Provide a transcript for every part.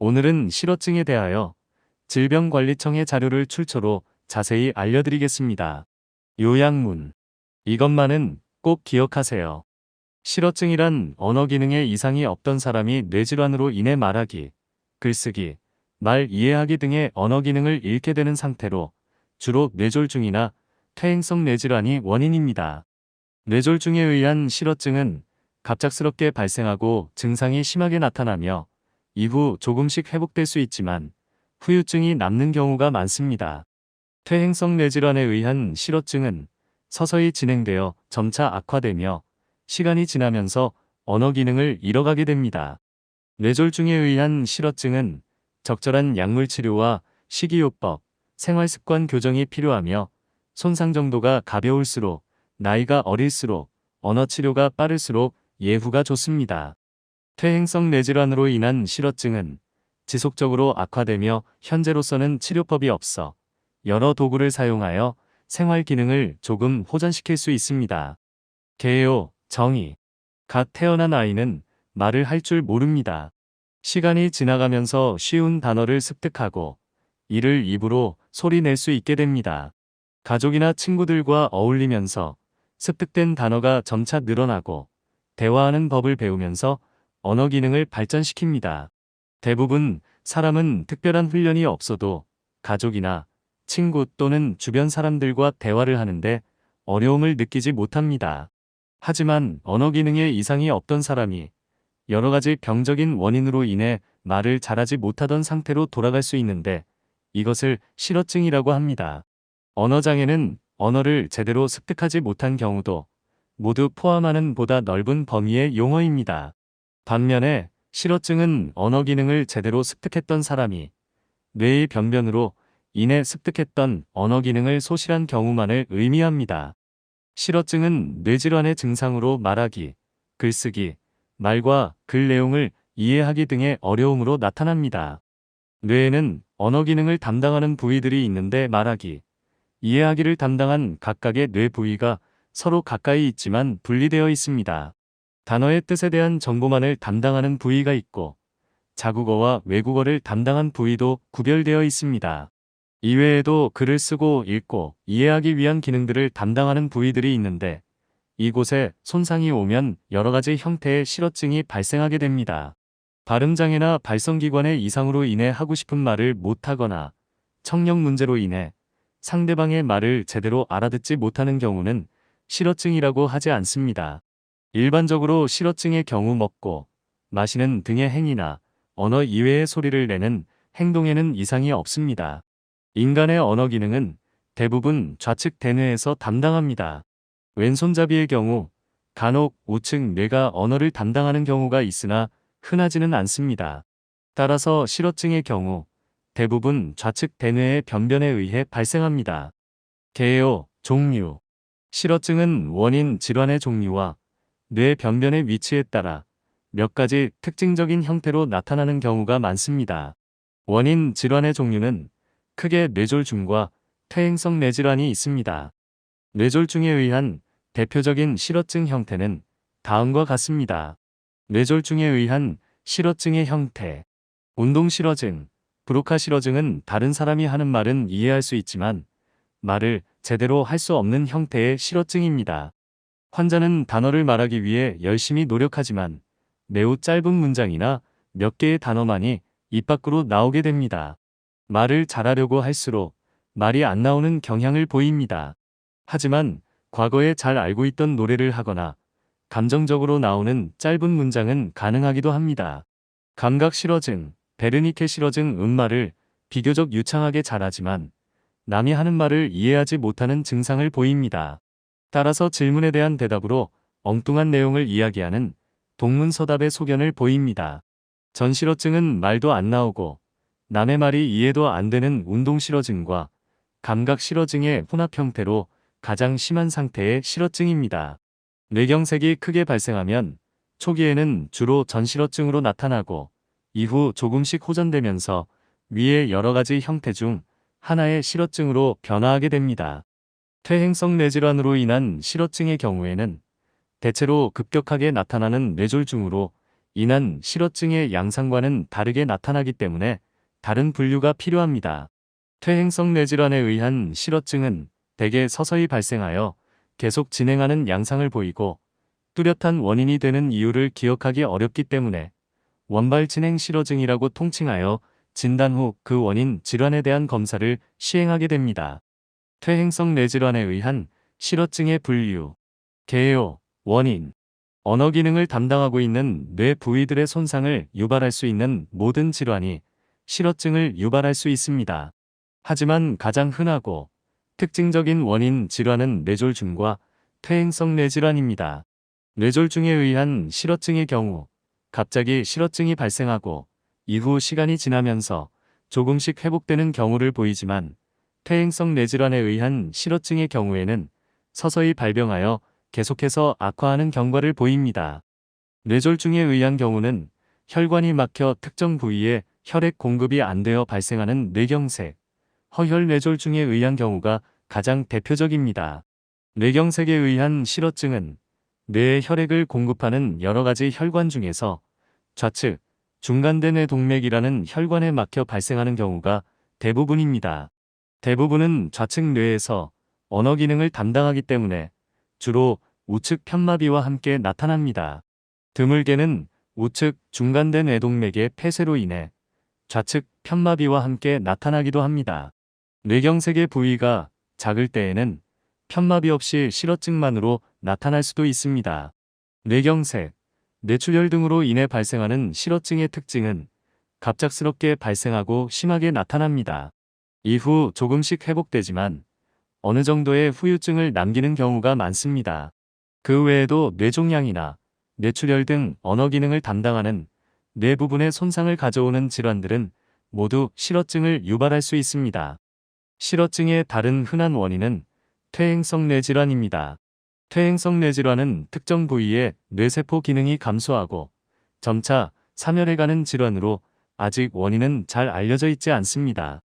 오늘은 실어증에 대하여 질병관리청의 자료를 출처로 자세히 알려드리겠습니다. 요약문. 이것만은 꼭 기억하세요. 실어증이란 언어 기능에 이상이 없던 사람이 뇌질환으로 인해 말하기, 글쓰기, 말 이해하기 등의 언어 기능을 잃게 되는 상태로 주로 뇌졸중이나 퇴행성 뇌질환이 원인입니다. 뇌졸중에 의한 실어증은 갑작스럽게 발생하고 증상이 심하게 나타나며 이후 조금씩 회복될 수 있지만 후유증이 남는 경우가 많습니다. 퇴행성 뇌질환에 의한 실어증은 서서히 진행되어 점차 악화되며 시간이 지나면서 언어 기능을 잃어가게 됩니다. 뇌졸중에 의한 실어증은 적절한 약물 치료와 식이요법, 생활습관 교정이 필요하며 손상 정도가 가벼울수록 나이가 어릴수록 언어 치료가 빠를수록 예후가 좋습니다. 퇴행성 뇌질환으로 인한 실어증은 지속적으로 악화되며 현재로서는 치료법이 없어 여러 도구를 사용하여 생활 기능을 조금 호전시킬 수 있습니다. 개요, 정의. 갓 태어난 아이는 말을 할 줄 모릅니다. 시간이 지나가면서 쉬운 단어를 습득하고 이를 입으로 소리 낼 수 있게 됩니다. 가족이나 친구들과 어울리면서 습득된 단어가 점차 늘어나고 대화하는 법을 배우면서 언어 기능을 발전시킵니다. 대부분 사람은 특별한 훈련이 없어도 가족이나 친구 또는 주변 사람들과 대화를 하는데 어려움을 느끼지 못합니다. 하지만 언어 기능에 이상이 없던 사람이 여러 가지 병적인 원인으로 인해 말을 잘하지 못하던 상태로 돌아갈 수 있는데 이것을 실어증이라고 합니다. 언어장애는 언어를 제대로 습득하지 못한 경우도 모두 포함하는 보다 넓은 범위의 용어입니다. 반면에 실어증은 언어 기능을 제대로 습득했던 사람이 뇌의 병변으로 인해 습득했던 언어 기능을 소실한 경우만을 의미합니다. 실어증은 뇌질환의 증상으로 말하기, 글쓰기, 말과 글 내용을 이해하기 등의 어려움으로 나타납니다. 뇌에는 언어 기능을 담당하는 부위들이 있는데 말하기, 이해하기를 담당한 각각의 뇌 부위가 서로 가까이 있지만 분리되어 있습니다. 단어의 뜻에 대한 정보만을 담당하는 부위가 있고 자국어와 외국어를 담당한 부위도 구별되어 있습니다. 이외에도 글을 쓰고 읽고 이해하기 위한 기능들을 담당하는 부위들이 있는데 이곳에 손상이 오면 여러 가지 형태의 실어증이 발생하게 됩니다. 발음장애나 발성기관의 이상으로 인해 하고 싶은 말을 못하거나 청력 문제로 인해 상대방의 말을 제대로 알아듣지 못하는 경우는 실어증이라고 하지 않습니다. 일반적으로 실어증의 경우 먹고 마시는 등의 행위나 언어 이외의 소리를 내는 행동에는 이상이 없습니다. 인간의 언어 기능은 대부분 좌측 대뇌에서 담당합니다. 왼손잡이의 경우 간혹 우측 뇌가 언어를 담당하는 경우가 있으나 흔하지는 않습니다. 따라서 실어증의 경우 대부분 좌측 대뇌의 변변에 의해 발생합니다. 개요, 종류. 실어증은 원인 질환의 종류와 뇌 변변의 위치에 따라 몇 가지 특징적인 형태로 나타나는 경우가 많습니다. 원인 질환의 종류는 크게 뇌졸중과 퇴행성 뇌질환이 있습니다. 뇌졸중에 의한 대표적인 실어증 형태는 다음과 같습니다. 뇌졸중에 의한 실어증의 형태. 운동실어증, 브로카 실어증은 다른 사람이 하는 말은 이해할 수 있지만 말을 제대로 할 수 없는 형태의 실어증입니다. 환자는 단어를 말하기 위해 열심히 노력하지만 매우 짧은 문장이나 몇 개의 단어만이 입 밖으로 나오게 됩니다. 말을 잘하려고 할수록 말이 안 나오는 경향을 보입니다. 하지만 과거에 잘 알고 있던 노래를 하거나 감정적으로 나오는 짧은 문장은 가능하기도 합니다. 감각 실어증, 베르니케 실어증 말을 비교적 유창하게 잘하지만 남이 하는 말을 이해하지 못하는 증상을 보입니다. 따라서 질문에 대한 대답으로 엉뚱한 내용을 이야기하는 동문서답의 소견을 보입니다. 전실어증은 말도 안 나오고 남의 말이 이해도 안 되는 운동실어증과 감각실어증의 혼합 형태로 가장 심한 상태의 실어증입니다. 뇌경색이 크게 발생하면 초기에는 주로 전실어증으로 나타나고 이후 조금씩 호전되면서 위의 여러 가지 형태 중 하나의 실어증으로 변화하게 됩니다. 퇴행성 뇌질환으로 인한 실어증의 경우에는 대체로 급격하게 나타나는 뇌졸중으로 인한 실어증의 양상과는 다르게 나타나기 때문에 다른 분류가 필요합니다. 퇴행성 뇌질환에 의한 실어증은 대개 서서히 발생하여 계속 진행하는 양상을 보이고 뚜렷한 원인이 되는 이유를 기억하기 어렵기 때문에 원발 진행 실어증이라고 통칭하여 진단 후 그 원인 질환에 대한 검사를 시행하게 됩니다. 퇴행성 뇌질환에 의한 실어증의 분류, 개요, 원인, 언어 기능을 담당하고 있는 뇌 부위들의 손상을 유발할 수 있는 모든 질환이 실어증을 유발할 수 있습니다. 하지만 가장 흔하고 특징적인 원인 질환은 뇌졸중과 퇴행성 뇌질환입니다. 뇌졸중에 의한 실어증의 경우 갑자기 실어증이 발생하고 이후 시간이 지나면서 조금씩 회복되는 경우를 보이지만 퇴행성 뇌질환에 의한 실어증의 경우에는 서서히 발병하여 계속해서 악화하는 경과를 보입니다. 뇌졸중에 의한 경우는 혈관이 막혀 특정 부위에 혈액 공급이 안 되어 발생하는 뇌경색, 허혈 뇌졸중에 의한 경우가 가장 대표적입니다. 뇌경색에 의한 실어증은 뇌에 혈액을 공급하는 여러 가지 혈관 중에서 좌측, 중간대 뇌동맥이라는 혈관에 막혀 발생하는 경우가 대부분입니다. 대부분은 좌측 뇌에서 언어 기능을 담당하기 때문에 주로 우측 편마비와 함께 나타납니다. 드물게는 우측 중간대 뇌동맥의 폐쇄로 인해 좌측 편마비와 함께 나타나기도 합니다. 뇌경색의 부위가 작을 때에는 편마비 없이 실어증만으로 나타날 수도 있습니다. 뇌경색, 뇌출혈 등으로 인해 발생하는 실어증의 특징은 갑작스럽게 발생하고 심하게 나타납니다. 이후 조금씩 회복되지만 어느 정도의 후유증을 남기는 경우가 많습니다. 그 외에도 뇌종양이나 뇌출혈 등 언어 기능을 담당하는 뇌 부분의 손상을 가져오는 질환들은 모두 실어증을 유발할 수 있습니다. 실어증의 다른 흔한 원인은 퇴행성 뇌질환입니다. 퇴행성 뇌질환은 특정 부위의 뇌세포 기능이 감소하고 점차 사멸해가는 질환으로 아직 원인은 잘 알려져 있지 않습니다.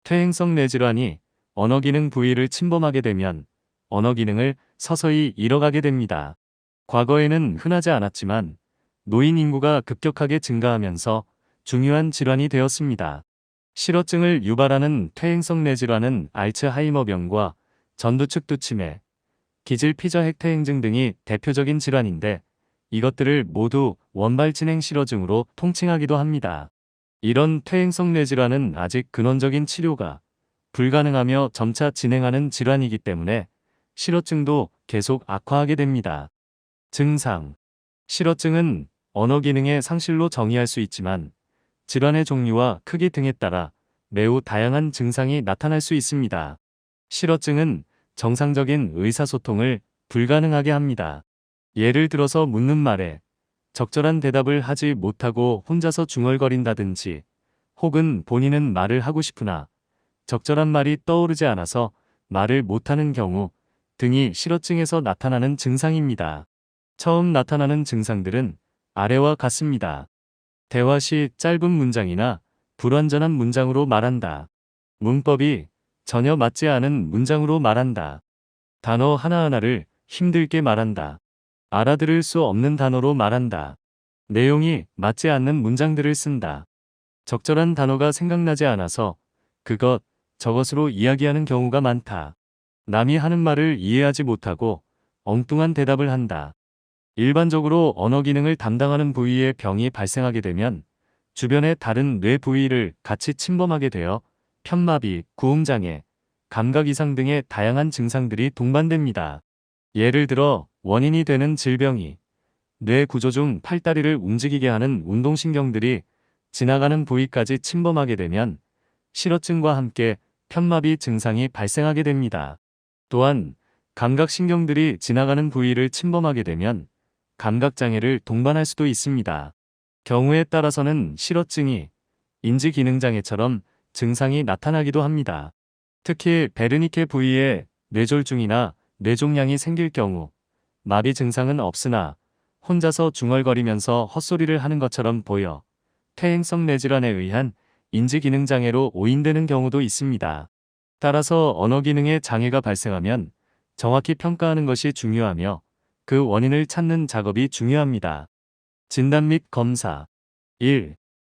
퇴행성 뇌질환이 언어 기능 부위를 침범하게 되면 언어 기능을 서서히 잃어가게 됩니다. 과거에는 흔하지 않았지만 노인 인구가 급격하게 증가하면서 중요한 질환이 되었습니다. 실어증을 유발하는 퇴행성 뇌질환은 알츠하이머병과 전두측두 치매, 기질 피저 핵퇴행증 등이 대표적인 질환인데 이것들을 모두 원발 진행 실어증으로 통칭하기도 합니다. 이런 퇴행성 뇌질환은 아직 근원적인 치료가 불가능하며 점차 진행하는 질환이기 때문에 실어증도 계속 악화하게 됩니다. 증상, 실어증은 언어 기능의 상실로 정의할 수 있지만 질환의 종류와 크기 등에 따라 매우 다양한 증상이 나타날 수 있습니다. 실어증은 정상적인 의사소통을 불가능하게 합니다. 예를 들어서 묻는 말에 적절한 대답을 하지 못하고 혼자서 중얼거린다든지 혹은 본인은 말을 하고 싶으나 적절한 말이 떠오르지 않아서 말을 못하는 경우 등이 실어증에서 나타나는 증상입니다. 처음 나타나는 증상들은 아래와 같습니다. 대화 시 짧은 문장이나 불완전한 문장으로 말한다. 문법이 전혀 맞지 않은 문장으로 말한다. 단어 하나하나를 힘들게 말한다. 알아들을 수 없는 단어로 말한다. 내용이 맞지 않는 문장들을 쓴다. 적절한 단어가 생각나지 않아서 그것, 저것으로 이야기하는 경우가 많다. 남이 하는 말을 이해하지 못하고 엉뚱한 대답을 한다. 일반적으로 언어 기능을 담당하는 부위에 병이 발생하게 되면 주변의 다른 뇌 부위를 같이 침범하게 되어 편마비, 구음장애, 감각 이상 등의 다양한 증상들이 동반됩니다. 예를 들어 원인이 되는 질병이 뇌 구조 중 팔다리를 움직이게 하는 운동신경들이 지나가는 부위까지 침범하게 되면 실어증과 함께 편마비 증상이 발생하게 됩니다. 또한 감각신경들이 지나가는 부위를 침범하게 되면 감각장애를 동반할 수도 있습니다. 경우에 따라서는 실어증이 인지기능장애처럼 증상이 나타나기도 합니다. 특히 베르니케 부위에 뇌졸중이나 뇌종양이 생길 경우 마비 증상은 없으나 혼자서 중얼거리면서 헛소리를 하는 것처럼 보여 퇴행성 뇌질환에 의한 인지기능장애로 오인되는 경우도 있습니다. 따라서 언어 기능에 장애가 발생하면 정확히 평가하는 것이 중요하며 그 원인을 찾는 작업이 중요합니다. 진단 및 검사. 1.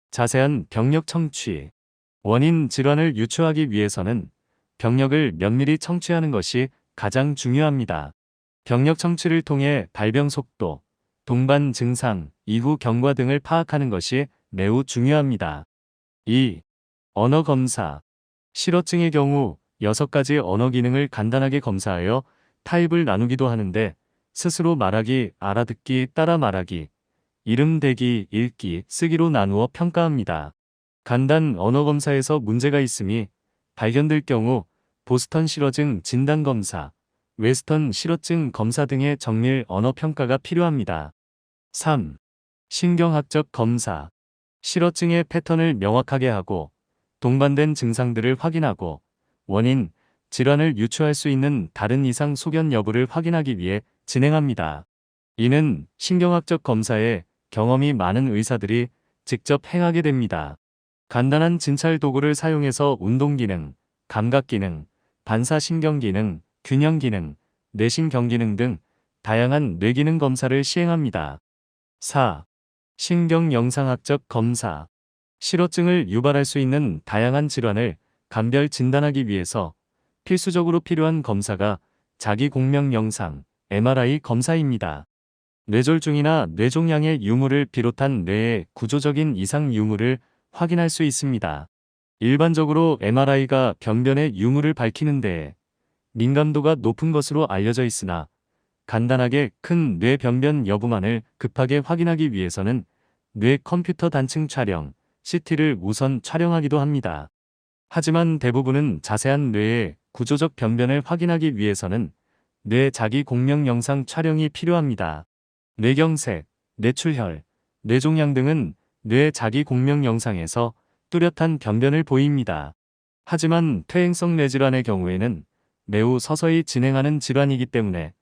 자세한 병력 청취. 원인 질환을 유추하기 위해서는 병력을 면밀히 청취하는 것이 가장 중요합니다. 병력 청취를 통해 발병 속도, 동반 증상, 이후 경과 등을 파악하는 것이 매우 중요합니다. 2. 언어 검사. 실어증의 경우 6가지 언어 기능을 간단하게 검사하여 타입을 나누기도 하는데 스스로 말하기, 알아듣기, 따라 말하기, 이름 대기, 읽기, 쓰기로 나누어 평가합니다. 간단 언어 검사에서 문제가 있음이 발견될 경우 보스턴 실어증 진단 검사, 웨스턴 실어증 검사 등의 정밀 언어 평가가 필요합니다. 3. 신경학적 검사. 실어증의 패턴을 명확하게 하고 동반된 증상들을 확인하고 원인, 질환을 유추할 수 있는 다른 이상 소견 여부를 확인하기 위해 진행합니다. 이는 신경학적 검사에 경험이 많은 의사들이 직접 행하게 됩니다. 간단한 진찰 도구를 사용해서 운동 기능, 감각 기능, 반사신경 기능, 균형 기능, 내신경 기능 등 다양한 뇌기능 검사를 시행합니다. 4. 신경영상학적 검사. 실어증을 유발할 수 있는 다양한 질환을 감별 진단하기 위해서 필수적으로 필요한 검사가 자기공명영상, MRI 검사입니다. 뇌졸중이나 뇌종양의 유무를 비롯한 뇌의 구조적인 이상 유무를 확인할 수 있습니다. 일반적으로 MRI가 변변의 유무를 밝히는 데에 민감도가 높은 것으로 알려져 있으나 간단하게 큰 뇌 변변 여부만을 급하게 확인하기 위해서는 뇌 컴퓨터 단층 촬영, CT를 우선 촬영하기도 합니다. 하지만 대부분은 자세한 뇌의 구조적 변변을 확인하기 위해서는 뇌 자기 공명 영상 촬영이 필요합니다. 뇌경색, 뇌출혈, 뇌종양 등은 뇌 자기 공명 영상에서 뚜렷한 변변을 보입니다. 하지만 퇴행성 뇌질환의 경우에는 매우 서서히 진행하는 질환이기 때문에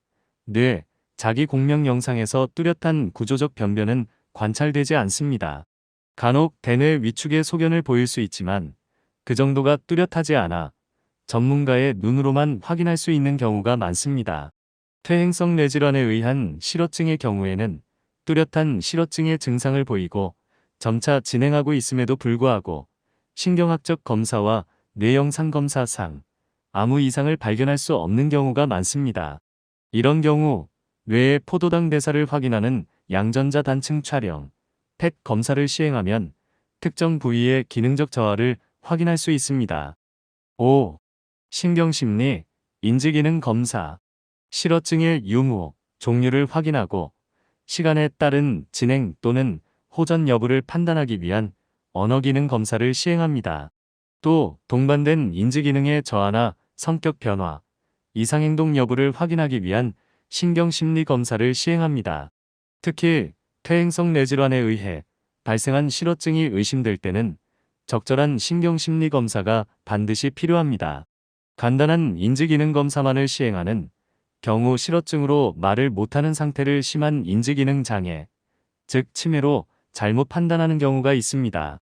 뇌 자기 공명 영상에서 뚜렷한 구조적 변변은 관찰되지 않습니다. 간혹 대뇌 위축의 소견을 보일 수 있지만 그 정도가 뚜렷하지 않아 전문가의 눈으로만 확인할 수 있는 경우가 많습니다. 퇴행성 뇌질환에 의한 실어증의 경우에는 뚜렷한 실어증의 증상을 보이고 점차 진행하고 있음에도 불구하고 신경학적 검사와 뇌영상 검사상 아무 이상을 발견할 수 없는 경우가 많습니다. 이런 경우 뇌의 포도당 대사를 확인하는 양전자 단층 촬영, 펫 검사를 시행하면 특정 부위의 기능적 저하를 확인할 수 있습니다. 5. 신경심리, 인지기능 검사. 실어증의 유무, 종류를 확인하고 시간에 따른 진행 또는 호전 여부를 판단하기 위한 언어기능 검사를 시행합니다. 또 동반된 인지기능의 저하나 성격 변화, 이상행동 여부를 확인하기 위한 신경심리 검사를 시행합니다. 특히 퇴행성 뇌질환에 의해 발생한 실어증이 의심될 때는 적절한 신경심리 검사가 반드시 필요합니다. 간단한 인지기능 검사만을 시행하는 경우 실어증으로 말을 못하는 상태를 심한 인지기능 장애, 즉 치매로 잘못 판단하는 경우가 있습니다.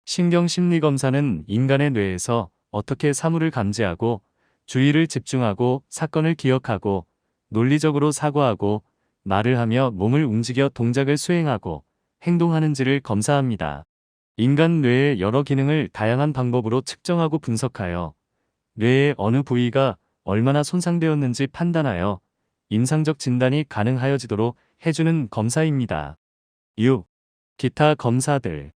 신경심리검사는 인간의 뇌에서 어떻게 사물을 감지하고 주의를 집중하고 사건을 기억하고 논리적으로 사고하고 말을 하며 몸을 움직여 동작을 수행하고 행동하는지를 검사합니다. 인간 뇌의 여러 기능을 다양한 방법으로 측정하고 분석하여 뇌의 어느 부위가 얼마나 손상되었는지 판단하여 임상적 진단이 가능하여지도록 해주는 검사입니다. 6. 기타 검사들.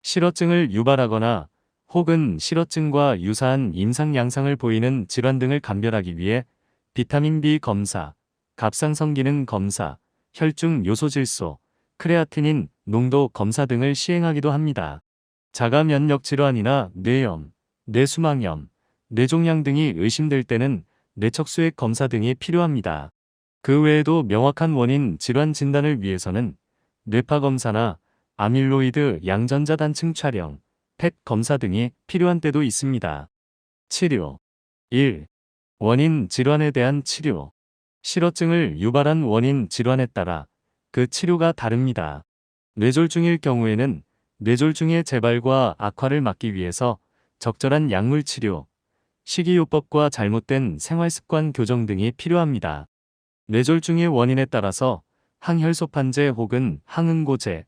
실어증을 유발하거나 혹은 실어증과 유사한 임상 양상을 보이는 질환 등을 감별하기 위해 비타민 B 검사, 갑상선 기능 검사, 혈중 요소질소, 크레아티닌 농도 검사 등을 시행하기도 합니다. 자가 면역 질환이나 뇌염, 뇌수막염, 뇌종양 등이 의심될 때는 뇌척수액 검사 등이 필요합니다. 그 외에도 명확한 원인 질환 진단을 위해서는 뇌파 검사나 아밀로이드 양전자 단층 촬영, 펫 검사 등이 필요한 때도 있습니다. 치료. 1. 원인 질환에 대한 치료. 실어증을 유발한 원인 질환에 따라 그 치료가 다릅니다. 뇌졸중일 경우에는 뇌졸중의 재발과 악화를 막기 위해서 적절한 약물 치료, 식이요법과 잘못된 생활습관 교정 등이 필요합니다. 뇌졸중의 원인에 따라서 항혈소판제 혹은 항응고제,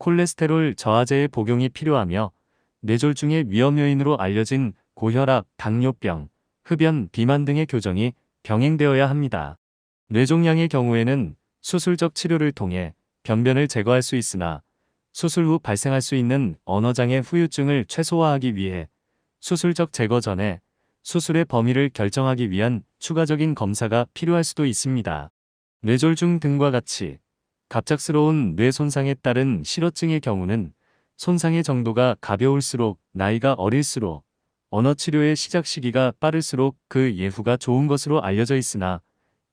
콜레스테롤 저하제의 복용이 필요하며 뇌졸중의 위험 요인으로 알려진 고혈압, 당뇨병, 흡연, 비만 등의 교정이 병행되어야 합니다. 뇌종양의 경우에는 수술적 치료를 통해 변변을 제거할 수 있으나 수술 후 발생할 수 있는 언어장애 후유증을 최소화하기 위해 수술적 제거 전에 수술의 범위를 결정하기 위한 추가적인 검사가 필요할 수도 있습니다. 뇌졸중 등과 같이 갑작스러운 뇌 손상에 따른 실어증의 경우는 손상의 정도가 가벼울수록 나이가 어릴수록 언어 치료의 시작 시기가 빠를수록 그 예후가 좋은 것으로 알려져 있으나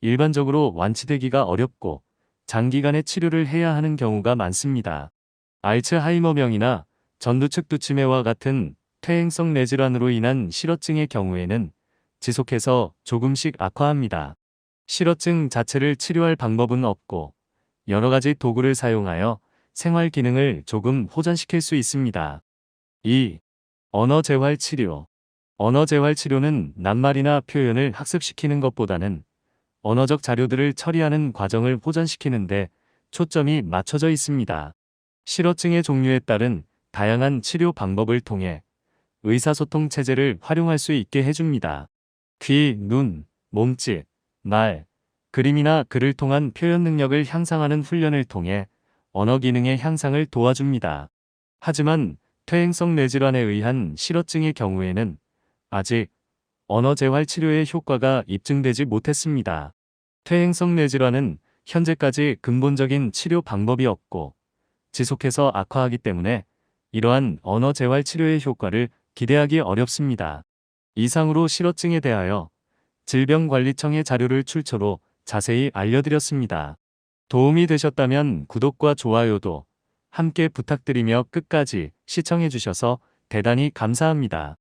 일반적으로 완치되기가 어렵고 장기간의 치료를 해야 하는 경우가 많습니다. 알츠하이머병이나 전두측두치매와 같은 퇴행성 뇌질환으로 인한 실어증의 경우에는 지속해서 조금씩 악화합니다. 실어증 자체를 치료할 방법은 없고 여러 가지 도구를 사용하여 생활 기능을 조금 호전시킬 수 있습니다. 2. 언어 재활 치료. 언어 재활 치료는 낱말이나 표현을 학습시키는 것보다는 언어적 자료들을 처리하는 과정을 호전시키는데 초점이 맞춰져 있습니다. 실어증의 종류에 따른 다양한 치료 방법을 통해 의사소통 체제를 활용할 수 있게 해줍니다. 귀, 눈, 몸짓, 말, 그림이나 글을 통한 표현 능력을 향상하는 훈련을 통해 언어 기능의 향상을 도와줍니다. 하지만 퇴행성 뇌질환에 의한 실어증의 경우에는 아직 언어 재활 치료의 효과가 입증되지 못했습니다. 퇴행성 뇌질환은 현재까지 근본적인 치료 방법이 없고 지속해서 악화하기 때문에 이러한 언어 재활 치료의 효과를 기대하기 어렵습니다. 이상으로 실어증에 대하여 질병관리청의 자료를 출처로 자세히 알려드렸습니다. 도움이 되셨다면 구독과 좋아요도 함께 부탁드리며 끝까지 시청해주셔서 대단히 감사합니다.